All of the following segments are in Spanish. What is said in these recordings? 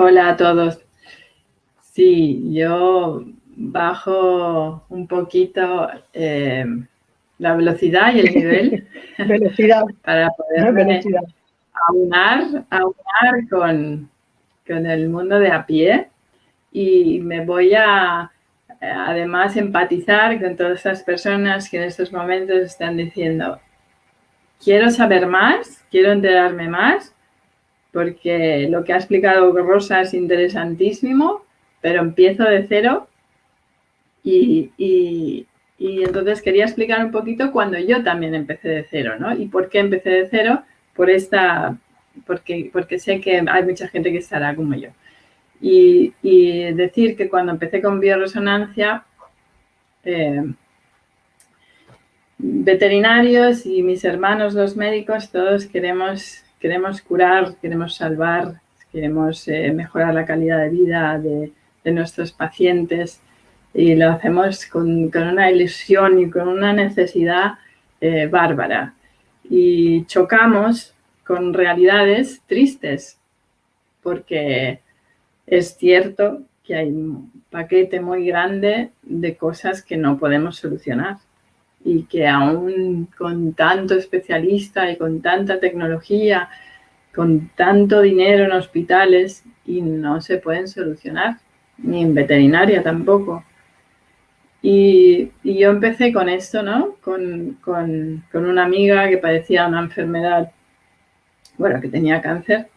Hola a todos. Sí, yo bajo un poquito la velocidad y el nivel Velocidad, para poderme velocidad. aunar con el mundo de a pie y me voy a además empatizar con todas esas personas que en estos momentos están diciendo quiero saber más, quiero enterarme más, porque lo que ha explicado Rosa es interesantísimo, pero empiezo de cero y entonces quería explicar un poquito cuando yo también empecé de cero, ¿no? ¿Y por qué empecé de cero? Porque sé que hay mucha gente que estará como yo. Y decir que cuando empecé con bioresonancia, veterinarios y mis hermanos, los médicos, todos queremos curar, queremos salvar, queremos mejorar la calidad de vida de nuestros pacientes y lo hacemos con una ilusión y con una necesidad bárbara. Y chocamos con realidades tristes, porque es cierto que hay un paquete muy grande de cosas que no podemos solucionar y que aún con tanto especialista y con tanta tecnología, con tanto dinero en hospitales y no se pueden solucionar, ni en veterinaria tampoco. Y yo empecé con esto, ¿no? Con una amiga que padecía una enfermedad, bueno, que tenía cáncer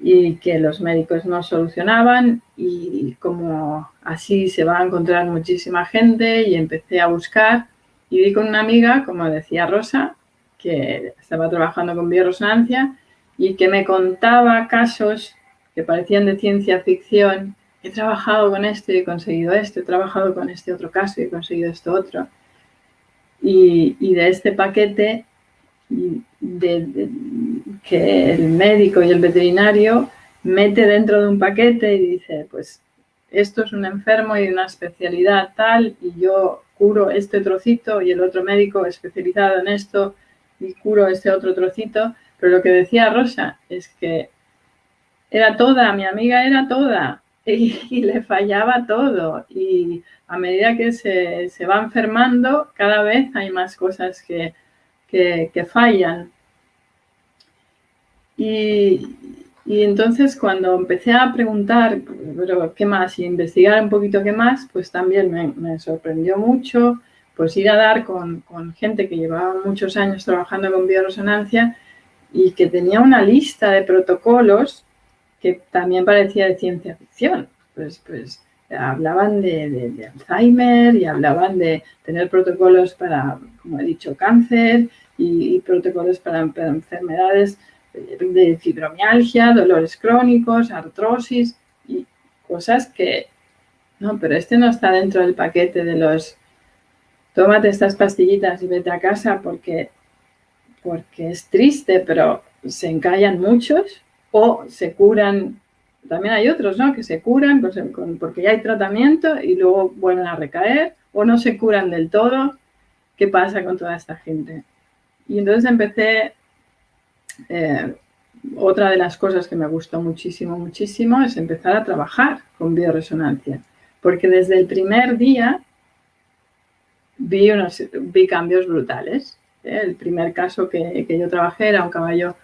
y que los médicos no solucionaban y como así se va a encontrar muchísima gente y empecé a buscar y vi con una amiga, como decía Rosa, que estaba trabajando con bioresonancia y que me contaba casos que parecían de ciencia ficción. He trabajado con esto y he conseguido esto, he trabajado con este otro caso y he conseguido esto otro. Y de este paquete que el médico y el veterinario mete dentro de un paquete y dice, pues esto es un enfermo y una especialidad tal y yo curo este trocito y el otro médico especializado en esto y curo este otro trocito. Pero lo que decía Rosa es que era toda, mi amiga era toda y le fallaba todo y a medida que se va enfermando cada vez hay más cosas que fallan. Y entonces cuando empecé a preguntar, pero ¿qué más? Y investigar un poquito qué más, pues también me sorprendió mucho pues ir a dar con gente que llevaba muchos años trabajando con bioresonancia y que tenía una lista de protocolos que también parecía de ciencia ficción. Pues hablaban de Alzheimer y hablaban de tener protocolos para, como he dicho, cáncer y protocolos para enfermedades de fibromialgia, dolores crónicos, artrosis y cosas que, no, pero este no está dentro del paquete de los tómate estas pastillitas y vete a casa porque es triste, pero se encallan muchos o se curan. También hay otros, ¿no? Que se curan porque ya hay tratamiento y luego vuelven a recaer o no se curan del todo. ¿Qué pasa con toda esta gente? Y entonces empecé, otra de las cosas que me gustó muchísimo, muchísimo es empezar a trabajar con bioresonancia, porque desde el primer día vi cambios brutales. El primer caso que yo trabajé era un caballo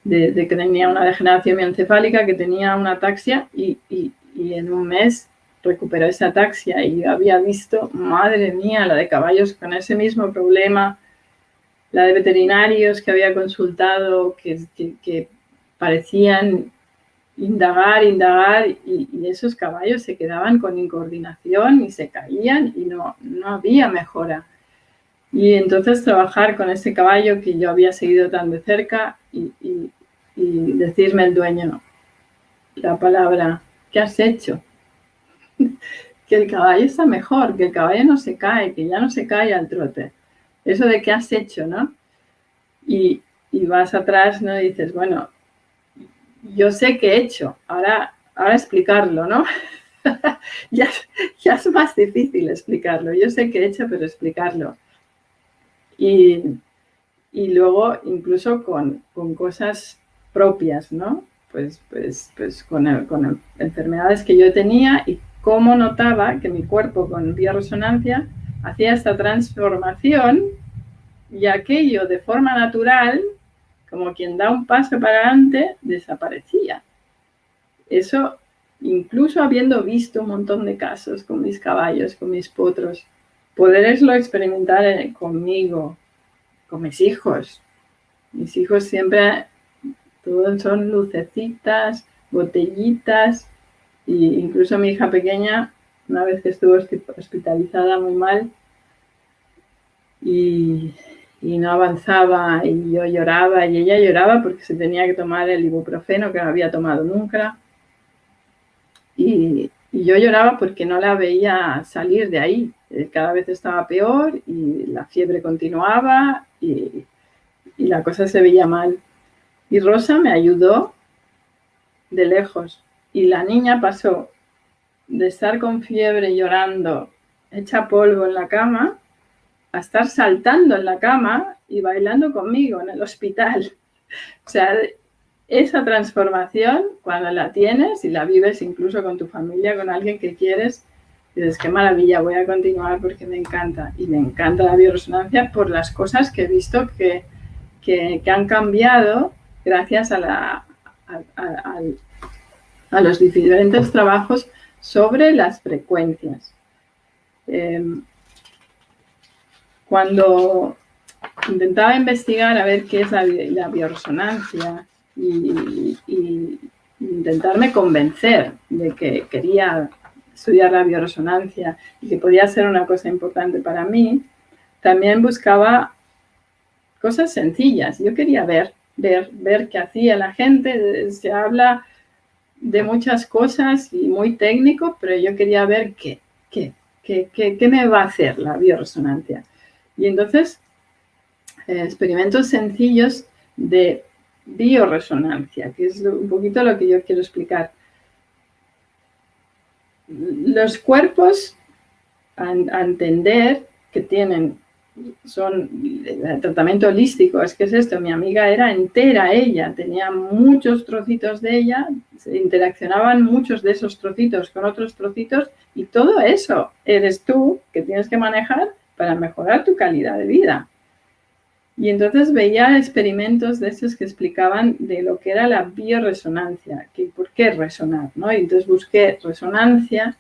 de que tenía una degeneración mioencefálica, que tenía una ataxia y en un mes recuperó esa ataxia y yo había visto, madre mía, la de caballos con ese mismo problema, la de veterinarios que había consultado que parecían indagar y esos caballos se quedaban con incoordinación y se caían y no había mejora. Y entonces trabajar con ese caballo que yo había seguido tan de cerca y decirme el dueño la palabra, ¿qué has hecho? Que el caballo está mejor, que el caballo no se cae, que ya no se cae al trote. Eso de qué has hecho, ¿no? Y vas atrás, ¿no? Y dices, bueno, yo sé qué he hecho, ahora explicarlo, ¿no? ya es más difícil explicarlo. Yo sé qué he hecho, pero explicarlo. Y luego incluso con cosas propias, ¿no? con enfermedades que yo tenía y cómo notaba que mi cuerpo con bioresonancia hacía esta transformación y aquello de forma natural, como quien da un paso para adelante, desaparecía. Eso, incluso habiendo visto un montón de casos con mis caballos, con mis potros, poderlo experimentar conmigo, con mis hijos. Mis hijos siempre, todos son lucecitas, botellitas, e incluso mi hija pequeña, una vez que estuvo hospitalizada muy mal y no avanzaba y yo lloraba y ella lloraba porque se tenía que tomar el ibuprofeno que no había tomado nunca. Y yo lloraba porque no la veía salir de ahí. Cada vez estaba peor y la fiebre continuaba y la cosa se veía mal. Y Rosa me ayudó de lejos. Y la niña pasó de estar con fiebre, llorando, hecha polvo en la cama, a estar saltando en la cama y bailando conmigo en el hospital. O sea, esa transformación, cuando la tienes y la vives incluso con tu familia, con alguien que quieres, dices, qué maravilla, voy a continuar porque me encanta. Y me encanta la bioresonancia por las cosas que he visto que han cambiado gracias a los diferentes trabajos sobre las frecuencias. Cuando intentaba investigar a ver qué es la bioresonancia y intentarme convencer de que quería estudiar la bioresonancia y que podía ser una cosa importante para mí, también buscaba cosas sencillas. Yo quería ver qué hacía la gente. Se habla de muchas cosas y muy técnico, pero yo quería ver qué me va a hacer la bioresonancia. Y entonces, experimentos sencillos de bioresonancia, que es un poquito lo que yo quiero explicar. Los cuerpos, a entender que son el tratamiento holístico. Es que es esto, mi amiga era entera ella, tenía muchos trocitos de ella, se interaccionaban muchos de esos trocitos con otros trocitos y todo eso eres tú que tienes que manejar para mejorar tu calidad de vida. Y entonces veía experimentos de estos que explicaban de lo que era la bioresonancia, que por qué resonar, ¿no? Y entonces busqué resonancia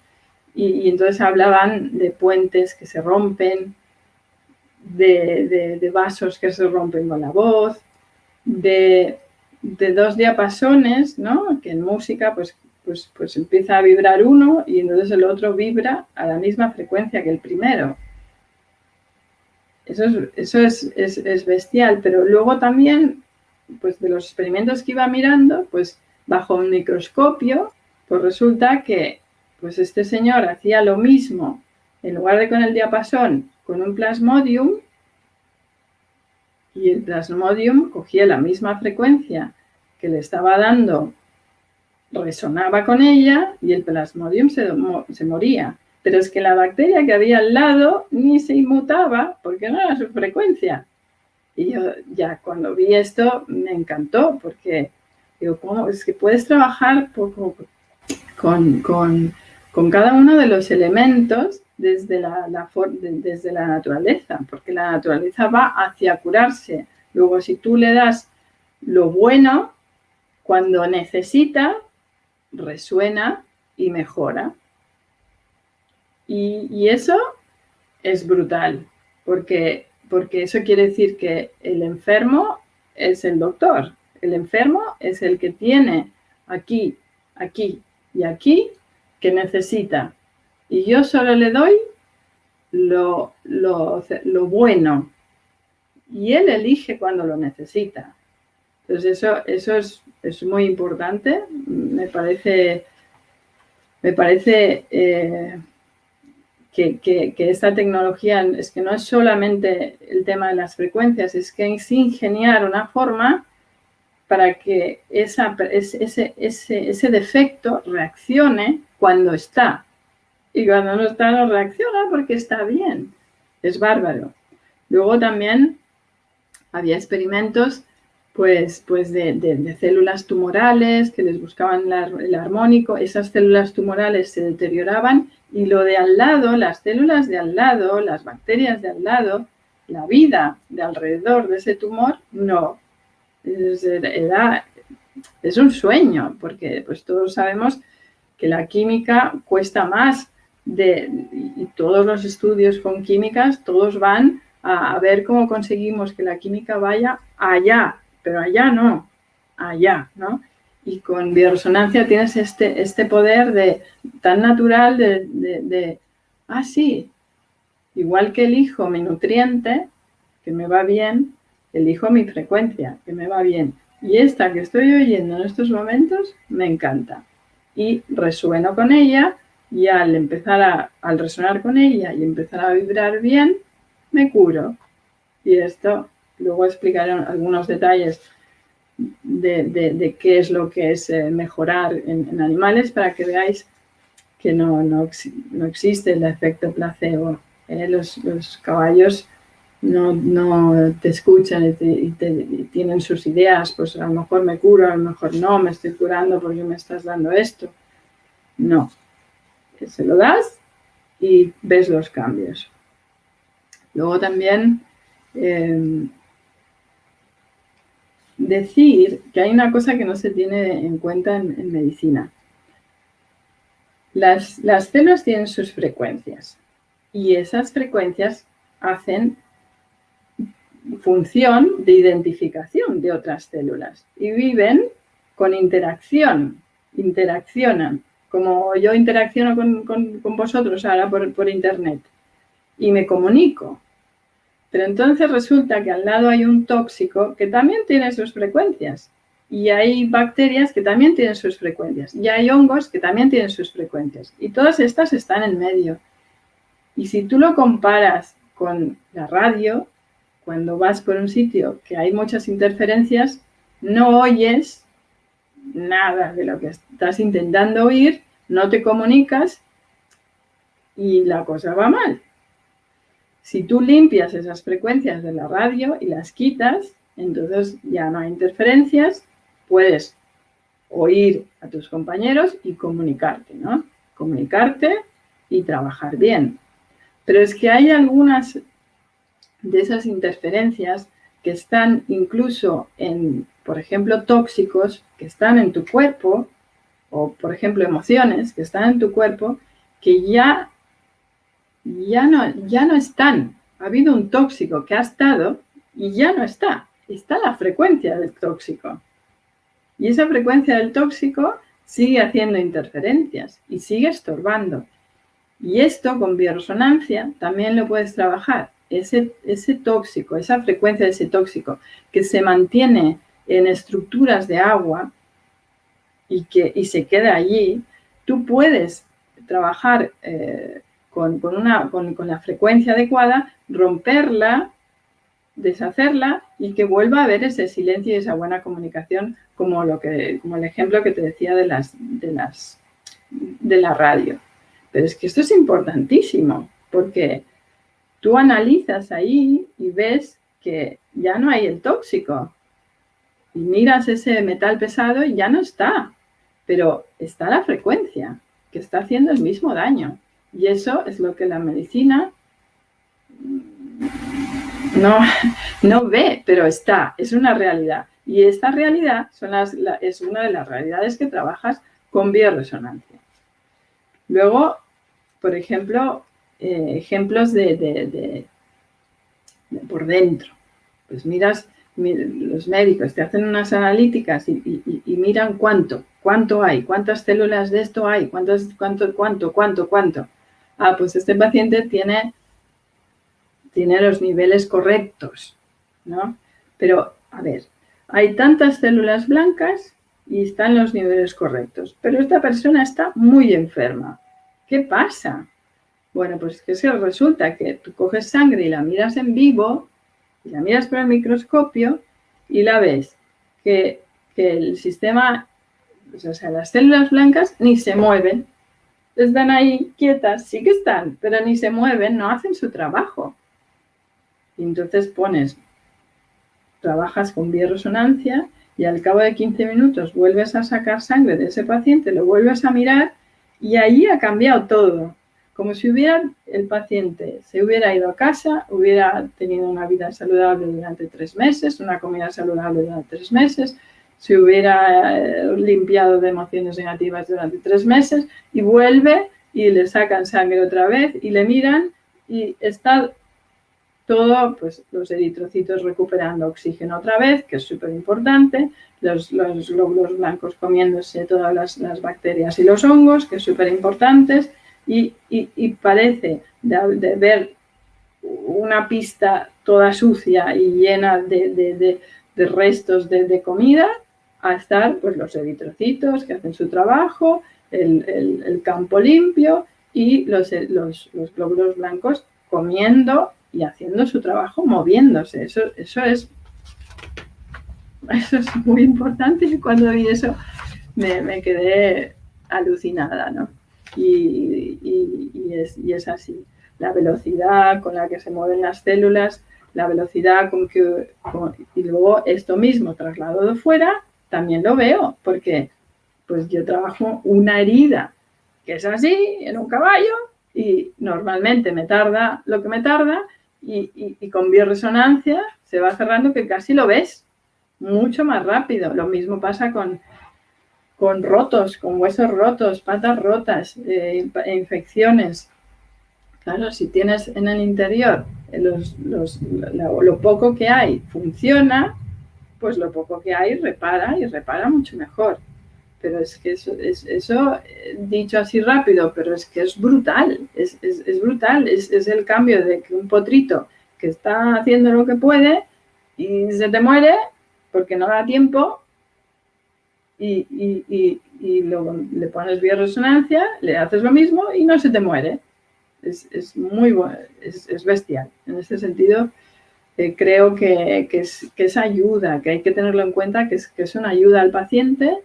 y entonces hablaban de puentes que se rompen, de vasos que se rompen con la voz, de dos diapasones, ¿no? Que en música pues empieza a vibrar uno y entonces el otro vibra a la misma frecuencia que el primero. Eso es bestial, pero luego también, pues de los experimentos que iba mirando, pues bajo un microscopio, pues resulta que pues este señor hacía lo mismo, en lugar de con el diapasón, con un plasmodium, y el plasmodium cogía la misma frecuencia que le estaba dando, resonaba con ella y el plasmodium se moría. Pero es que la bacteria que había al lado ni se inmutaba porque no era su frecuencia. Y yo ya cuando vi esto me encantó porque digo, ¿cómo es que puedes trabajar con cada uno de los elementos desde la naturaleza? Porque la naturaleza va hacia curarse. Luego, si tú le das lo bueno, cuando necesita, resuena y mejora. Y eso es brutal, porque eso quiere decir que el enfermo es el doctor. El enfermo es el que tiene aquí, aquí y aquí que necesita. Y yo solo le doy lo bueno. Y él elige cuando lo necesita. Entonces eso es muy importante. Me parece que esta tecnología es que no es solamente el tema de las frecuencias, es que es ingeniar una forma para que ese defecto reaccione cuando está. Y cuando no está, no reacciona porque está bien. Es bárbaro. Luego también había experimentos pues de células tumorales que les buscaban el armónico. Esas células tumorales se deterioraban y lo de al lado, las células de al lado, las bacterias de al lado, la vida de alrededor de ese tumor, no. Es un sueño, porque pues todos sabemos que la química cuesta más y todos los estudios con químicas, todos van a ver cómo conseguimos que la química vaya allá, pero allá no, allá, ¿no? Y con bioresonancia tienes este poder tan natural sí, igual que elijo mi nutriente, que me va bien, elijo mi frecuencia, que me va bien. Y esta que estoy oyendo en estos momentos me encanta. Y resueno con ella y al resonar con ella y empezar a vibrar bien, me curo. Y esto, luego explicaré algunos detalles de qué es lo que es mejorar en animales para que veáis que no existe el efecto placebo. Los caballos no te escuchan y tienen sus ideas, pues a lo mejor me curo, a lo mejor no, me estoy curando porque me estás dando esto. No, se lo das y ves los cambios. Luego también decir que hay una cosa que no se tiene en cuenta en medicina. Las células tienen sus frecuencias y esas frecuencias hacen función de identificación de otras células y viven con interaccionan, como yo interacciono con vosotros ahora por internet y me comunico. Pero entonces resulta que al lado hay un tóxico que también tiene sus frecuencias y hay bacterias que también tienen sus frecuencias y hay hongos que también tienen sus frecuencias y todas estas están en medio. Y si tú lo comparas con la radio, cuando vas por un sitio que hay muchas interferencias, no oyes nada de lo que estás intentando oír, no te comunicas y la cosa va mal. Si tú limpias esas frecuencias de la radio y las quitas, entonces ya no hay interferencias, puedes oír a tus compañeros y comunicarte, ¿no? Comunicarte y trabajar bien. Pero es que hay algunas de esas interferencias que están incluso por ejemplo, tóxicos que están en tu cuerpo, o por ejemplo, emociones que están en tu cuerpo, que ya no están. Ha habido un tóxico que ha estado y ya no está. Está la frecuencia del tóxico. Y esa frecuencia del tóxico sigue haciendo interferencias y sigue estorbando. Y esto con bioresonancia también lo puedes trabajar. Ese tóxico, esa frecuencia de ese tóxico que se mantiene en estructuras de agua y se queda allí, tú puedes trabajar con la frecuencia adecuada, romperla, deshacerla y que vuelva a haber ese silencio y esa buena comunicación como el ejemplo que te decía de la radio. Pero es que esto es importantísimo porque tú analizas ahí y ves que ya no hay el tóxico y miras ese metal pesado y ya no está, pero está la frecuencia que está haciendo el mismo daño y eso es lo que la medicina no ve, pero es una realidad y esta realidad es una de las realidades que trabajas con bioresonancia. Luego, por ejemplo, ejemplos de por dentro. Pues miras, los médicos te hacen unas analíticas y miran cuánto hay, cuántas células de esto hay, cuánto. Ah, pues este paciente tiene los niveles correctos, ¿no? Pero, a ver, hay tantas células blancas y están los niveles correctos, pero esta persona está muy enferma. ¿Qué pasa? Bueno, pues que resulta que tú coges sangre y la miras en vivo, y la miras por el microscopio y la ves que el sistema, o sea, las células blancas ni se mueven, están ahí quietas, sí que están, pero ni se mueven, no hacen su trabajo. Y entonces pones trabajas con bioresonancia y al cabo de 15 minutos vuelves a sacar sangre de ese paciente, lo vuelves a mirar y ahí ha cambiado todo. Como si el paciente se hubiera ido a casa, hubiera tenido una vida saludable durante 3 meses, una comida saludable durante 3 meses, se hubiera limpiado de emociones negativas durante 3 meses y vuelve y le sacan sangre otra vez y le miran y está todo, pues los eritrocitos recuperando oxígeno otra vez, que es súper importante, los glóbulos blancos comiéndose todas las bacterias y los hongos, que es súper importantes, y parece de ver una pista toda sucia y llena de restos de comida, a estar pues los eritrocitos que hacen su trabajo, el campo limpio y los glóbulos blancos comiendo y haciendo su trabajo, moviéndose. Eso es muy importante, y cuando vi eso me quedé alucinada, ¿no? Y es así. La velocidad con la que se mueven las células, la velocidad y luego esto mismo trasladado de fuera, también lo veo, porque pues yo trabajo una herida que es así, en un caballo, y normalmente me tarda lo que me tarda, y con bioresonancia se va cerrando que casi lo ves mucho más rápido. Lo mismo pasa con rotos, con huesos rotos, patas rotas, infecciones. Claro, si tienes en el interior lo poco que hay funciona, pues lo poco que hay repara y repara mucho mejor. Pero es que eso dicho así rápido, pero es que es brutal, es brutal, es el cambio de que un potrito que está haciendo lo que puede y se te muere porque no da tiempo, y luego le pones bioresonancia, le haces lo mismo y no se te muere. Es muy bueno, es bestial. En ese sentido, creo que es ayuda, que hay que tenerlo en cuenta, que es una ayuda al paciente,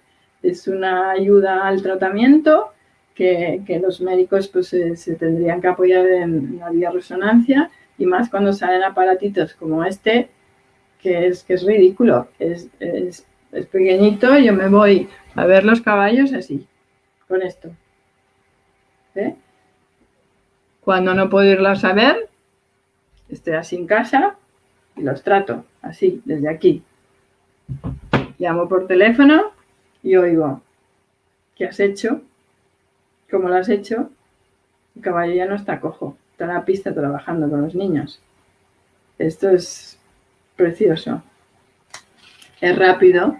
es una ayuda al tratamiento, que los médicos pues se tendrían que apoyar en la bioresonancia, y más cuando salen aparatitos como este, que es ridículo, es pequeñito. Yo me voy a ver los caballos así, con esto. ¿Eh? Cuando no puedo irlos a ver, estoy así en casa y los trato así, desde aquí. Llamo por teléfono y oigo, ¿qué has hecho? ¿Cómo lo has hecho? El caballo ya no está cojo, está en la pista trabajando con los niños. Esto es precioso. Es rápido.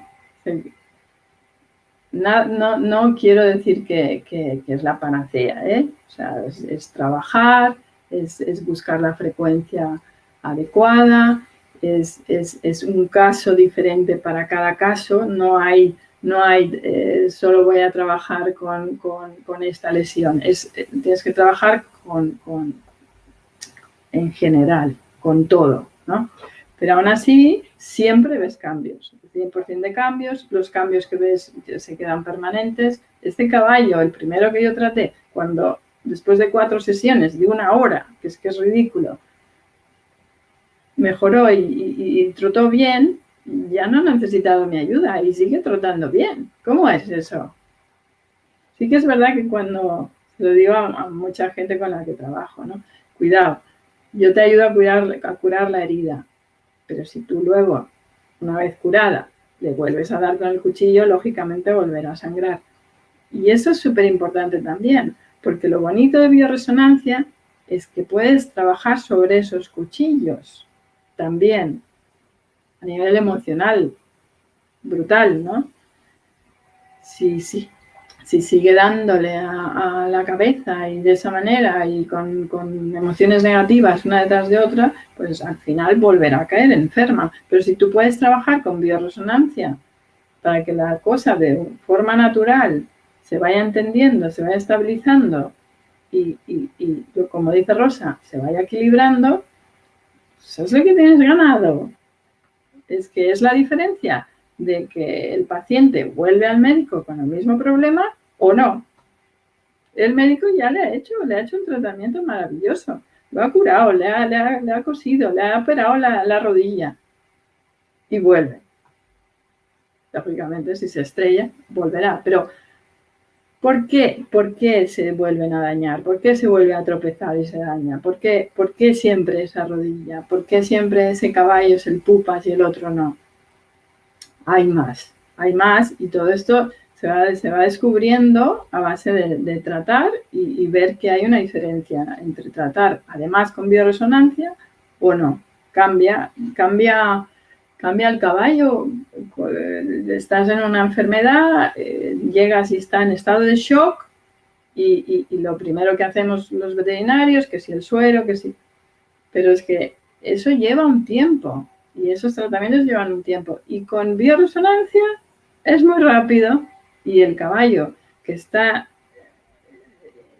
No quiero decir que es la panacea, ¿eh? O sea, es trabajar, es buscar la frecuencia adecuada, es un caso diferente para cada caso. No hay solo voy a trabajar con esta lesión. Tienes que trabajar en general, con todo, ¿no? Pero aún así, siempre ves cambios, 100% de cambios. Los cambios que ves se quedan permanentes. Este caballo, el primero que yo traté, cuando después de 4 sesiones de 1 hora, que es ridículo, mejoró y trotó bien, ya no ha necesitado mi ayuda y sigue trotando bien. ¿Cómo es eso? Sí que es verdad que cuando lo digo a mucha gente con la que trabajo, ¿no? Cuidado, yo te ayudo a curar la herida, pero si tú luego, una vez curada, le vuelves a dar con el cuchillo, lógicamente volverá a sangrar. Y eso es súper importante también, porque lo bonito de bioresonancia es que puedes trabajar sobre esos cuchillos también, a nivel emocional, brutal, ¿no? Sí, si sigue dándole a la cabeza y de esa manera y con emociones negativas una detrás de otra, pues al final volverá a caer enferma. Pero si tú puedes trabajar con bioresonancia para que la cosa de forma natural se vaya entendiendo, se vaya estabilizando y como dice Rosa, se vaya equilibrando, pues es lo que tienes ganado. Es que es la diferencia de que el paciente vuelve al médico con el mismo problema o no. El médico ya le ha hecho un tratamiento maravilloso, lo ha curado, le ha cosido, le ha operado la rodilla y vuelve. Lógicamente, si se estrella, volverá. Pero, ¿por qué? ¿Por qué se vuelven a dañar? ¿Por qué se vuelve a tropezar y se daña? ¿Por qué siempre esa rodilla? ¿Por qué siempre ese caballo es el pupas y el otro no? Hay más y todo esto se va descubriendo a base de tratar y ver que hay una diferencia entre tratar además con bioresonancia o no. Cambia el caballo, estás en una enfermedad, llegas y está en estado de shock y lo primero que hacemos los veterinarios, que si el suero, que si... Pero es que eso lleva un tiempo y esos tratamientos llevan un tiempo. Y con bioresonancia es muy rápido y el caballo que está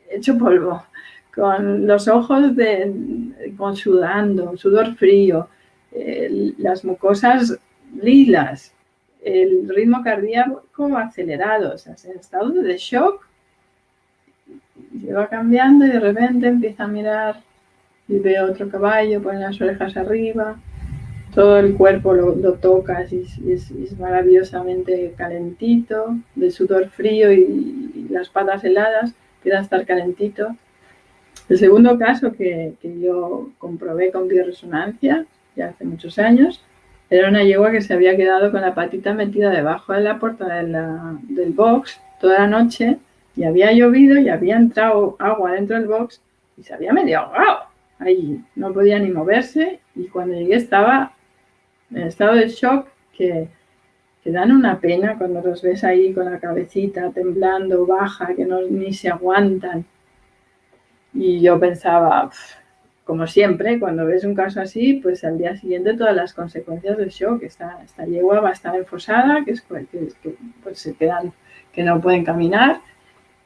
hecho polvo, con los ojos con sudor frío, las mucosas lilas, el ritmo cardíaco acelerado, o sea, en estado de shock, lleva cambiando y de repente empieza a mirar y ve otro caballo, pone las orejas arriba, todo el cuerpo lo tocas y es maravillosamente calentito, de sudor frío y las patas heladas, empieza a estar calentito. El segundo caso que yo comprobé con bioresonancia, ya hace muchos años, era una yegua que se había quedado con la patita metida debajo de la puerta del box toda la noche y había llovido y había entrado agua dentro del box y se había medio ahogado. Ahí no podía ni moverse y cuando llegué estaba en estado de shock que dan una pena cuando los ves ahí con la cabecita temblando, baja, que ni se aguantan. Y yo pensaba, como siempre, cuando ves un caso así, pues al día siguiente todas las consecuencias del shock. Esta yegua va a estar enfosada, que pues se quedan, que no pueden caminar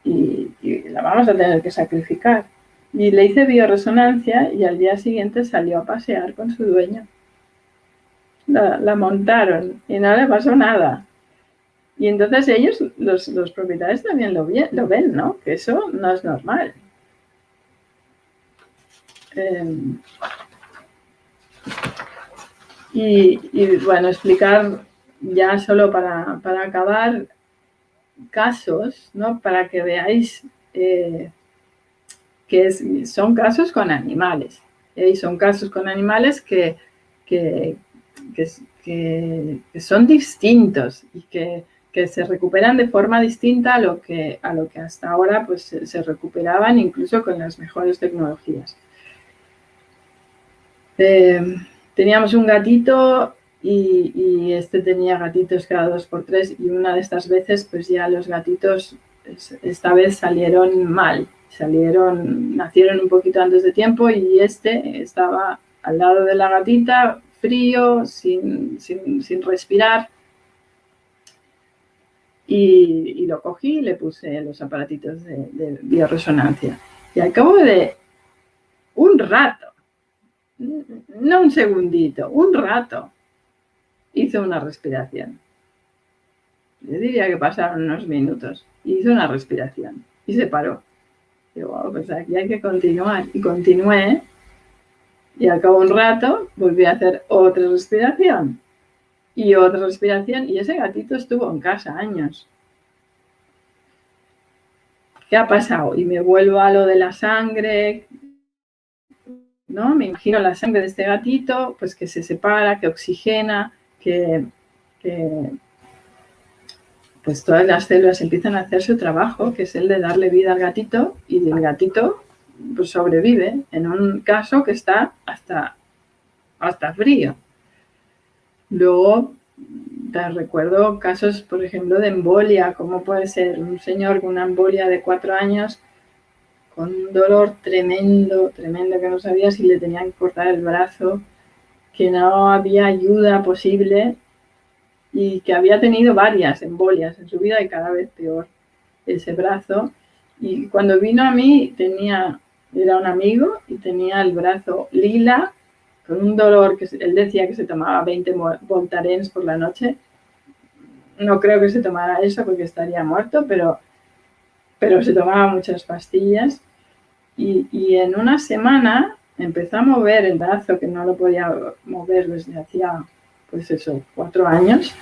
y la vamos a tener que sacrificar. Y le hice bioresonancia y al día siguiente salió a pasear con su dueño. La montaron y no le pasó nada. Y entonces ellos, los propietarios también lo ven, ¿no? Que eso no es normal. Y bueno, explicar ya solo para acabar casos, ¿no? Para que veáis que son casos con animales. Y son casos con animales que son distintos y que se recuperan de forma distinta a lo que hasta ahora pues, se recuperaban incluso con las mejores tecnologías. Teníamos un gatito y este tenía gatitos cada 2x3 y una de estas veces pues ya los gatitos esta vez salieron mal, nacieron un poquito antes de tiempo y este estaba al lado de la gatita, frío, sin respirar y lo cogí y le puse los aparatitos de bioresonancia y al cabo de un rato, no un segundito, un rato, hizo una respiración. Yo diría que pasaron unos minutos. Hizo una respiración y se paró. Digo, wow, pues aquí hay que continuar. Y continué y al cabo de un rato volví a hacer otra respiración y otra respiración y ese gatito estuvo en casa años. ¿Qué ha pasado? Y me vuelvo a lo de la sangre, ¿no? Me imagino la sangre de este gatito, pues que se separa, que oxigena, que pues todas las células empiezan a hacer su trabajo, que es el de darle vida al gatito, y el gatito pues sobrevive en un caso que está hasta frío. Luego te recuerdo casos, por ejemplo, de embolia, como puede ser un señor con una embolia de 4 años con un dolor tremendo, que no sabía si le tenían que cortar el brazo, que no había ayuda posible y que había tenido varias embolias en su vida y cada vez peor ese brazo. Y cuando vino a mí era un amigo y tenía el brazo lila, con un dolor que él decía que se tomaba 20 Voltarens por la noche. No creo que se tomara eso porque estaría muerto, pero se tomaba muchas pastillas. Y en una semana empezó a mover el brazo, que no lo podía mover desde hacía pues eso, 4 años.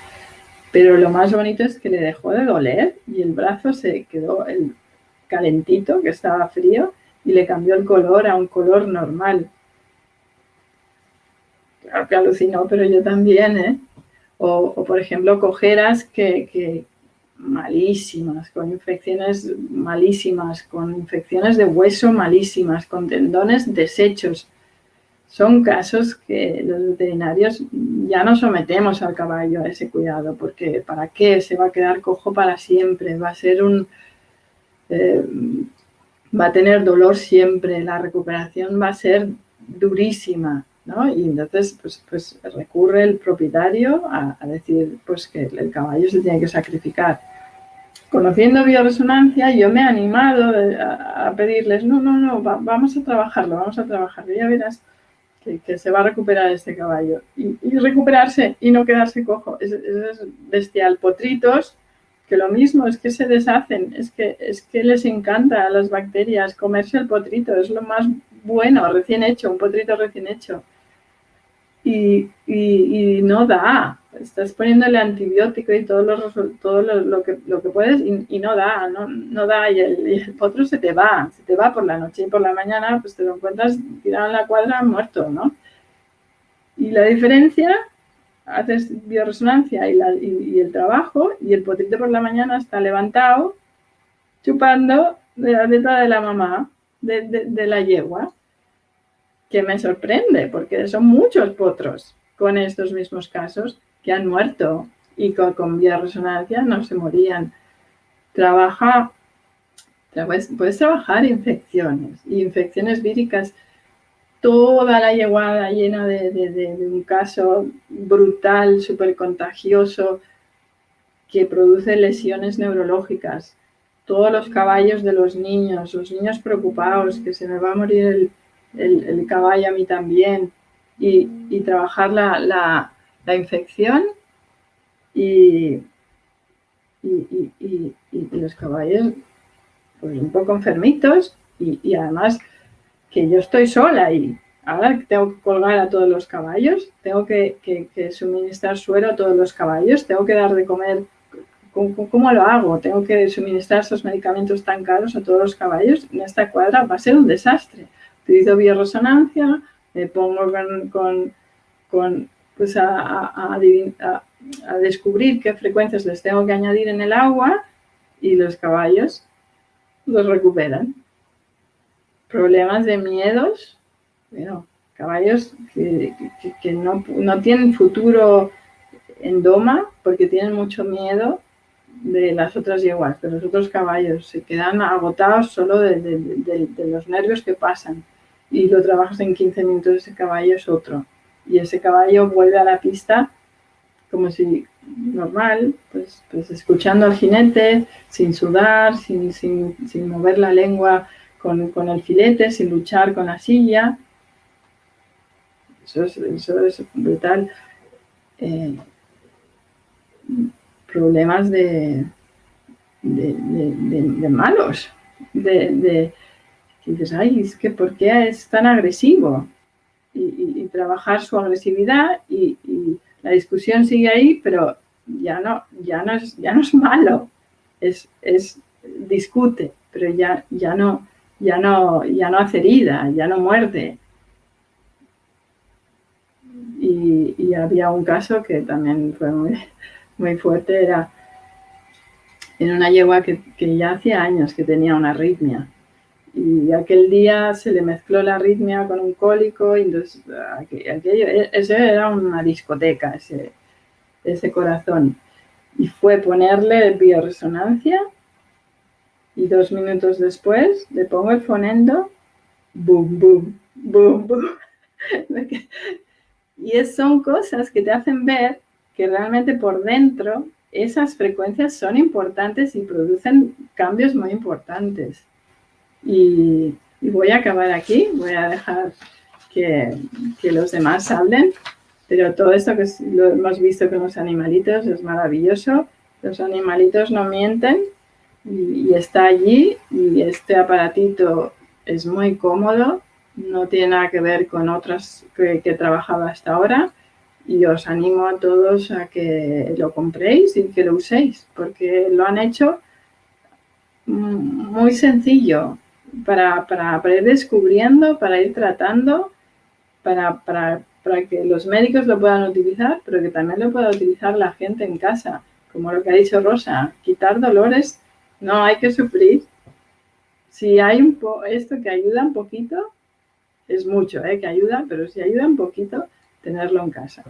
Pero lo más bonito es que le dejó de doler y el brazo se quedó calentito, que estaba frío, y le cambió el color a un color normal. Claro que alucinó, pero yo también, ¿eh? O por ejemplo, cojeras que malísimas, con infecciones malísimas, con infecciones de hueso malísimas, con tendones deshechos. Son casos que los veterinarios ya no sometemos al caballo a ese cuidado, porque ¿para qué? Se va a quedar cojo para siempre, va a ser va a tener dolor siempre, la recuperación va a ser durísima, ¿no? Y entonces pues recurre el propietario a decir pues que el caballo se tiene que sacrificar. Conociendo bioresonancia, yo me he animado a pedirles, no, vamos a trabajarlo, ya verás que se va a recuperar este caballo. Y recuperarse y no quedarse cojo, es bestial. Potritos, que lo mismo, es que se deshacen, es que les encanta a las bacterias comerse el potrito, es lo más bueno, recién hecho, un potrito recién hecho. Y no da, estás poniéndole antibiótico y todo lo que puedes y no da, y el potro se te va por la noche y por la mañana pues te lo encuentras tirado en la cuadra muerto, ¿no? Y la diferencia, haces bioresonancia y el trabajo, y el potrito por la mañana está levantado chupando de la teta de la mamá, de la yegua, que me sorprende, porque son muchos potros con estos mismos casos que han muerto y con bioresonancia no se morían. Puedes trabajar infecciones víricas, toda la yeguada llena de un caso brutal, súper contagioso, que produce lesiones neurológicas. Todos los caballos de los niños preocupados, que se me va a morir el caballo a mí también, y trabajar la infección y los caballos pues un poco enfermitos y además que yo estoy sola y ahora tengo que colgar a todos los caballos, tengo que suministrar suero a todos los caballos, tengo que dar de comer. ¿Cómo lo hago? Tengo que suministrar esos medicamentos tan caros a todos los caballos. En esta cuadra va a ser un desastre. Utilizo bioresonancia, me pongo pues a descubrir qué frecuencias les tengo que añadir en el agua y los caballos los recuperan. Problemas de miedos, bueno, caballos que no tienen futuro en doma porque tienen mucho miedo de las otras yeguas, de los otros caballos, se quedan agotados solo de los nervios que pasan, y lo trabajas en 15 minutos, ese caballo es otro, y ese caballo vuelve a la pista como si normal, pues escuchando al jinete, sin sudar, sin mover la lengua con el filete, sin luchar con la silla. Eso es brutal. Problemas de malos, que dices, ay, es que ¿por qué es tan agresivo? Y trabajar su agresividad y la discusión sigue ahí, pero ya no es malo, discute, pero ya no hace herida, ya no muerde. Y había un caso que también fue muy fuerte, era en una yegua que ya hacía años que tenía una arritmia. Y aquel día se le mezcló la arritmia con un cólico, y entonces ese era una discoteca, ese corazón. Y fue ponerle bioresonancia, y 2 minutos después le pongo el fonendo, boom, boom, boom, boom. Y son cosas que te hacen ver que realmente por dentro esas frecuencias son importantes y producen cambios muy importantes. Y voy a acabar aquí, voy a dejar que los demás hablen, pero todo esto que lo hemos visto con los animalitos es maravilloso. Los animalitos no mienten y está allí, y este aparatito es muy cómodo, no tiene nada que ver con otras que he trabajado hasta ahora, Y os animo a todos a que lo compréis y que lo uséis, porque lo han hecho muy sencillo para ir descubriendo, para ir tratando, para que los médicos lo puedan utilizar, pero que también lo pueda utilizar la gente en casa. Como lo que ha dicho Rosa, quitar dolores, no hay que sufrir. Si hay esto que ayuda un poquito, es mucho, que ayuda, pero si ayuda un poquito, tenerlo en casa.